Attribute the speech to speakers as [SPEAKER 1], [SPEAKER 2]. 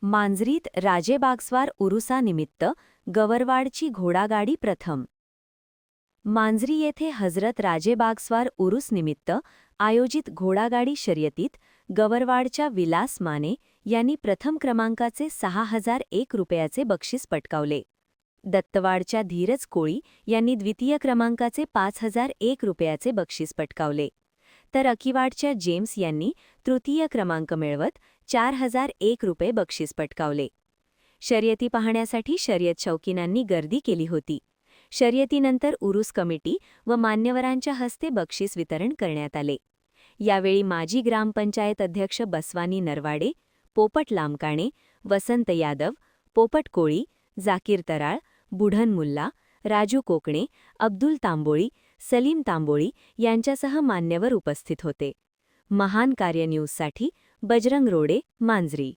[SPEAKER 1] मांजरीत राजेबागस्वार उरुसानिमित्त गवरवाडची घोडागाडी प्रथम. मांजरी येथे हजरत राजेबागस्वार उरूसनिमित्त आयोजित घोडागाडी शर्यतीत गवरवाडच्या विलास माने यांनी प्रथम क्रमांकाचे 6001 रुपयाचे बक्षीस पटकावले. दत्तवाडच्या धीरज कोळी यांनी द्वितीय क्रमांकाचे 5001 रुपयाचे बक्षीस पटकावले. तर अकिवाडच्या जेम्स यांनी तृतीय क्रमांक मिळवत 4001 रुपये बक्षीस पटकावले. शर्यती पाहण्यासाठी शर्यत शौकीनांनी गर्दी केली होती. शर्यतीनंतर उरूस कमिटी व मान्यवरांच्या हस्ते बक्षीस वितरण करण्यात आले. यावेळी माजी ग्रामपंचायत अध्यक्ष बसवानी नरवाडे, पोपट लामकाणे, वसंत यादव, पोपट कोळी, जाकीर तराळ, बुढन मुल्ला, राजू कोकणे, अब्दुल तांबोळी, सलीम तांबोळी यांच्यासह मान्यवर उपस्थित होते. महान कार्य न्यूजसाठी बजरंग रोडे, मांजरी.